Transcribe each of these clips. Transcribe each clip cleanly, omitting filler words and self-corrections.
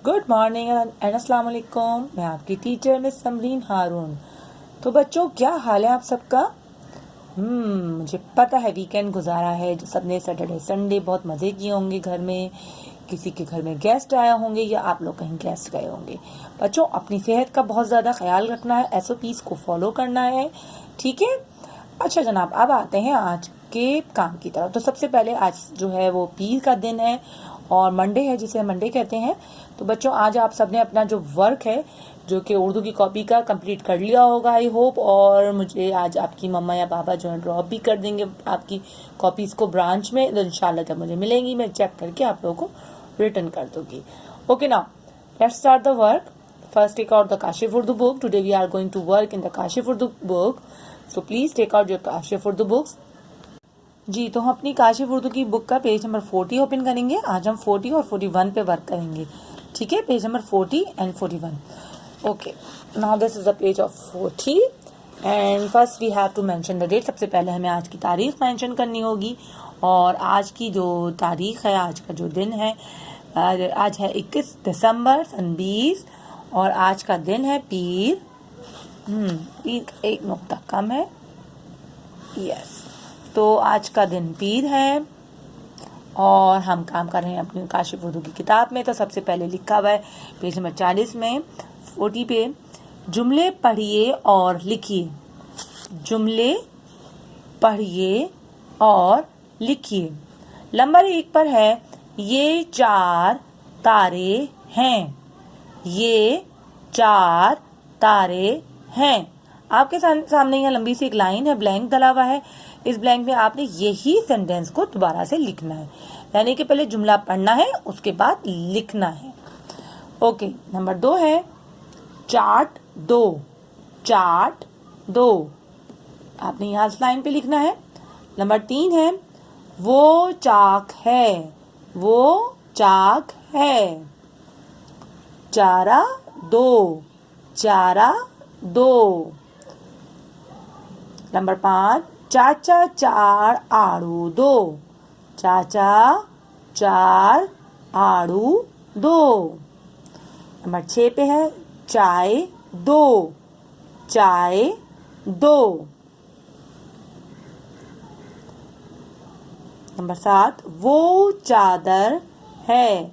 Good morning and अस्सलाम वालेकुम। मैं आपकी टीचर मिस समरीन हारून। तो बच्चों, क्या हाल है आप सबका? मुझे पता है वीकेंड गुजारा है, सबने सैटरडे संडे बहुत मज़े किए होंगे घर में। किसी के घर में गेस्ट आए होंगे या आप लोग कहीं गेस्ट गए होंगे। बच्चों, अपनी सेहत का बहुत ज़्यादा ख्याल रखना है, SOPs को फॉलो करना है, ठीक है? अच्छा जनाब, अब आते हैं आज के काम की तरफ। तो सबसे पहले आज जो है वो पीर का दिन है और मंडे है, जिसे मंडे कहते हैं। तो बच्चों, आज आप सबने अपना जो वर्क है, जो कि उर्दू की कॉपी का, कंप्लीट कर लिया होगा आई होप। और मुझे आज आपकी मम्मा या पापा जो है ड्रॉप भी कर देंगे आपकी कॉपीज को ब्रांच में। तो इंशाल्लाह जब मुझे मिलेंगी मैं चेक करके आप लोगों को रिटर्न कर दूंगी। Okay, now let's start the work. First, take out the Kashif Urdu book. Today we are going to work in the Kashif Urdu book. So please take out your Kashif Urdu books. जी, तो हम अपनी काशिफ उर्दू की book का page number 40 open करेंगे। आज हम 40 और 41 पे वर्क करेंगे, ठीक है? Page number 40 and 41। Okay, now this is the page of 40 and first we have to mention the date. सबसे पहले हमें आज की तारीख मेंशन करनी होगी। और आज की जो तारीख है, आज का जो दिन है, आज है 21 दिसंबर सन 20 और आज का दिन है पीर। एक नुक्ता कम है, यस। तो आज का दिन पीर है और हम काम कर रहे हैं अपनी काशिफ उर्दू की किताब में। तो सबसे पहले लिखा हुआ है पेज नंबर 40 में 40 पे, जुमले पढ़िए और लिखिए। जुमले पढ़िए और लिखिए। नंबर 1 पर है, ये 4 तारे हैं। ये 4 तारे हैं। आपके सामने यहाँ लंबी सी एक लाइन है, ब्लैंक डला हुआ है। इस ब्लैंक में आपने यही सेंटेंस को दोबारा से लिखना है, यानी कि पहले जुमला पढ़ना है, उसके बाद लिखना है। ओके, नंबर 2 है, चाट दो। चाट दो, आपने यहाँ इस लाइन पे लिखना है। नंबर 3 है, वो चाक है। वो चाक है। चारा दो। चारा दो। नंबर 5, चाचा 4 आड़ू दो। चाचा 4 आड़ू दो। नंबर 6 पे है, चाय दो। चाय दो। नंबर 7, वो चादर है।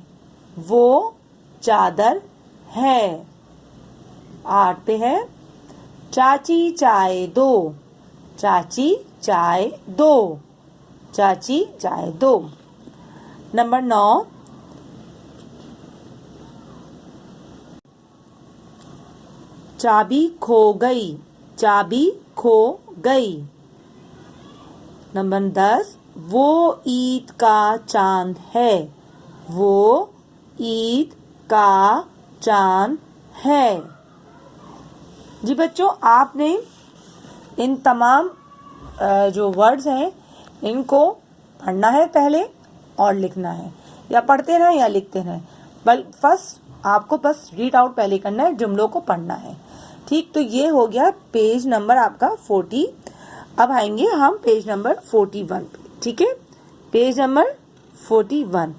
वो चादर है। 8 पे है, चाची चाय दो। चाची चाय दो। चाची चाय दो। नंबर 9, चाबी खो गई। चाबी खो गई। नंबर 10, वो ईद का चांद है। वो ईद का चांद है। जी बच्चों, आपने इन तमाम जो वर्ड्स हैं इनको पढ़ना है पहले और लिखना है, या पढ़ते रहें या लिखते रहें। फर्स्ट आपको बस रीड आउट पहले करना है, जुमलों को पढ़ना है, ठीक? तो ये हो गया पेज नंबर आपका 40। अब आएंगे हम पेज नंबर 41 पे, ठीक है? Page number 41।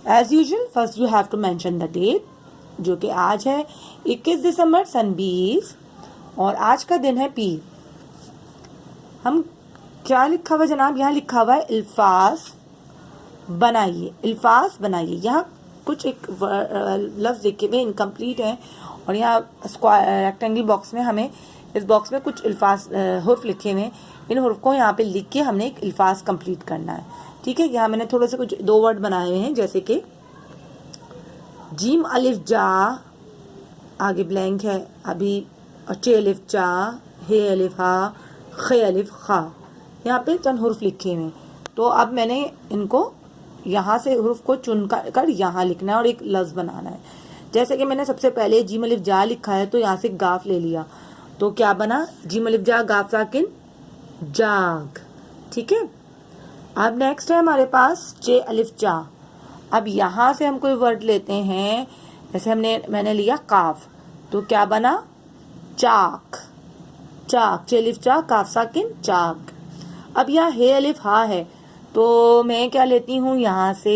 As usual first you have to mention the date, जो कि आज है 21 दिसंबर सन 20 और आज का दिन है पीर। हम क्या लिखा हुआ जनाब? यहाँ लिखा हुआ है अल्फाज बनाइए। अल्फाज बनाइए। यहाँ कुछ एक लफ्ज लिखे हुए इनकम्प्लीट है और यहाँ स्क्वायर रेक्टेंगल बॉक्स में हमें, इस बॉक्स में कुछ अल्फाज हुर्फ लिखे हुए हैं। इन हुर्फ को यहाँ पे लिख के हमने एक अल्फाज कंप्लीट करना है, ठीक है? यहाँ मैंने थोड़े से कुछ 2 वर्ड बनाए हुए हैं, जैसे कि जीम अलिफ जा, आगे ब्लैंक है अभी, और चे अलिफ चा, हे अलिफ हा, खे अलिफ खा। यहाँ पे चंद हुर्फ लिखे हुए हैं। तो अब मैंने इनको यहाँ से हुर्फ को चुन कर यहाँ लिखना है और एक लफ्ज बनाना है। जैसे कि मैंने सबसे पहले जीम अलिफ जा लिखा है, तो यहाँ से गाफ ले लिया, तो क्या बना? जीम अलिफ जा गाफ साकिन जाग, ठीक है? अब नेक्स्ट है हमारे पास चे अलिफ चा। अब यहाँ से हम कोई वर्ड लेते हैं, जैसे मैंने लिया काफ, तो क्या बना? चाक। चाक, चे अलिफ चा काफ साकिन चाक। अब यहाँ हे अलिफ हा है, तो मैं क्या लेती हूँ यहाँ से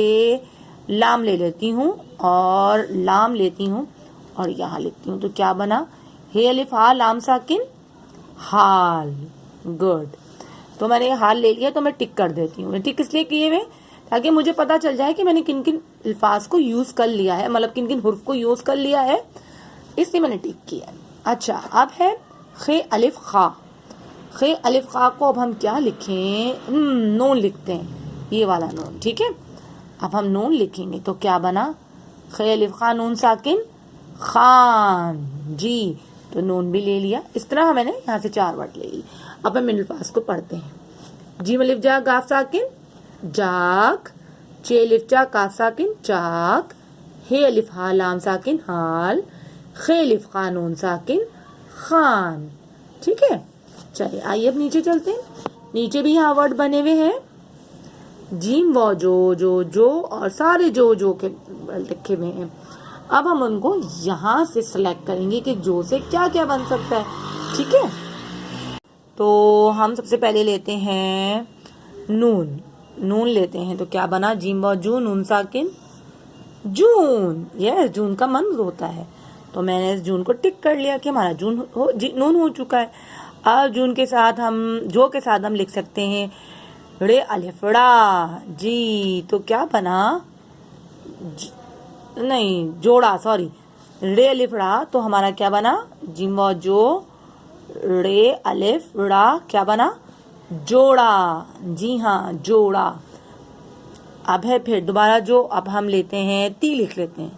लाम ले लेती हूँ और लाम लेती हूँ और यहाँ लिखती हूँ, तो क्या बना, हे अलिफ हा लाम साकिन हाल। गुड। तो मैंने ये हाल ले लिया, तो मैं टिक कर देती हूँ। टिक इसलिए किए हुए ताकि मुझे पता चल जाए कि मैंने किन किन अल्फाज को यूज कर लिया है, मतलब किन किन हुर्फ को यूज कर लिया है, इसलिए मैंने टिक किया। अच्छा, अब है खे अलिफ खा। खे अलिफ खा को अब हम क्या लिखें, नून लिखते हैं, ये वाला नून, ठीक है। अब हम नून लिखेंगे तो क्या बना, खे अलिफ खा नून साकिन खान। जी, तो नून भी ले लिया। इस तरह मैंने यहाँ से 4 वर्ड ले ली। अब हम इन अल्फाज को पढ़ते हैं। जीम अलिफ जा गाफ साकिन जाग, चे अलिफ जा काफ साकिन चाक, हे अलिफ हा लाम साकिन हाल, खे अलिफ खा नून साकिन खान। ठीक है, चलिए आइए अब नीचे चलते हैं। नीचे भी यहाँ वर्ड बने हुए हैं, जीम व जो और सारे जो के लिखे हुए हैं। अब हम उनको यहाँ से सिलेक्ट करेंगे कि जो से क्या क्या बन सकता है। ठीक है, तो हम सबसे पहले लेते हैं नून। नून लेते हैं तो क्या बना, जीम व जू नून साकिन जून। यस, जून का मन होता है, तो मैंने इस जून को टिक कर लिया कि हमारा नून हो चुका है। अब जून के साथ हम जो के साथ हम लिख सकते हैं रे अलिफड़ा। जी, तो क्या बना, नहीं जोड़ा, सॉरी, रे अलिफड़ा, तो हमारा क्या बना, जिम व जो रे अलिफड़ा क्या बना, जोड़ा। जी हाँ, जोड़ा। अब है फिर दोबारा जो, अब हम लेते हैं ती, लिख लेते हैं,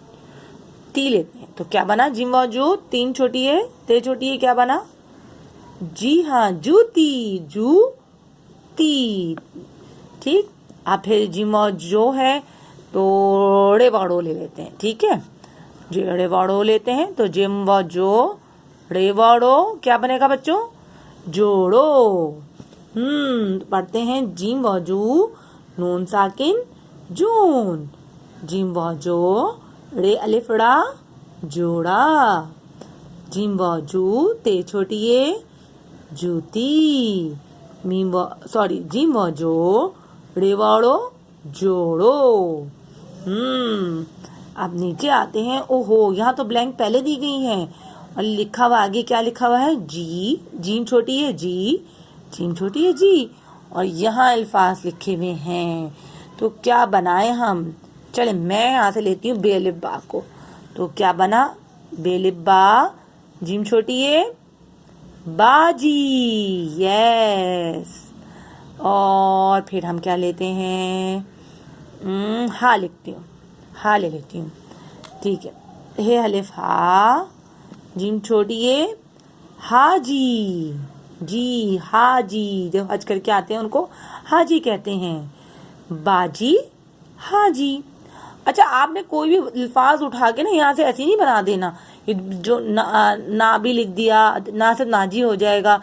ती लेते हैं तो क्या बना, जिम व जो 3 छोटी है, ते छोटी है, क्या बना, जी हाँ जूती, जूती। ठीक, अब फिर जिम व जो है तो रेवाड़ो ले लेते हैं। ठीक है, जो रेवाड़ो लेते हैं तो जिम व जो रेवाड़ो क्या बनेगा बच्चों, जोड़ो। पढ़ते हैं, जिम व जू नून साकिन जून, जिम व जो रे अलिफड़ा जोड़ा, जिम व जू ते छोटी है जूती, मीम व सॉरी जिम व जो रेवाड़ो जोड़ो। अब नीचे आते हैं। ओहो, यहाँ तो ब्लैंक पहले दी गई है और लिखा हुआ आगे क्या लिखा हुआ है, जी, जीम छोटी है जी, जीम छोटी है जी, और यहाँ अल्फाज लिखे हुए हैं। तो क्या बनाए हम, चले मैं यहाँ से लेती हूँ बेलिफ बा को, तो क्या बना, बेलिफ बा, जीम छोटी है बाजी। यस, और फिर हम क्या लेते हैं, हा लिखती हूँ, हा ले लेती हूँ। ठीक है, हे अलिफ हा, जीम छोटी है हाजी। जी, हाजी, जो हज करके आते हैं उनको हाजी कहते हैं। बाजी, हाजी। अच्छा, आपने कोई भी अल्फाज उठा के ना यहाँ से ऐसे नहीं बना देना, जो ना भी लिख दिया, ना से नाजी हो जाएगा।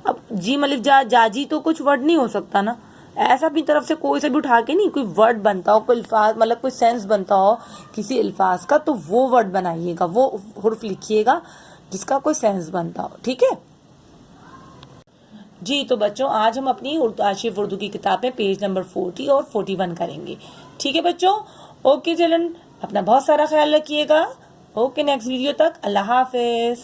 अब जी मलिफ जा जाजी तो कुछ वर्ड नहीं हो सकता ना, ऐसा अपनी तरफ से कोई से भी उठा के नहीं, कोई वर्ड बनता हो, कोई अल्फाज मतलब कोई सेंस बनता हो किसी अल्फाज का, तो वो वर्ड बनाइएगा, वो हुर्फ लिखिएगा जिसका कोई सेंस बनता हो। ठीक है जी, तो बच्चों आज हम अपनी आशिफ उर्दू की किताब में पेज नंबर 40 और 41 करेंगे। ठीक है बच्चों, ओके चिल्ड्रन, अपना बहुत सारा ख्याल रखिएगा। ओके, नेक्स्ट वीडियो तक अल्लाह हाफिज।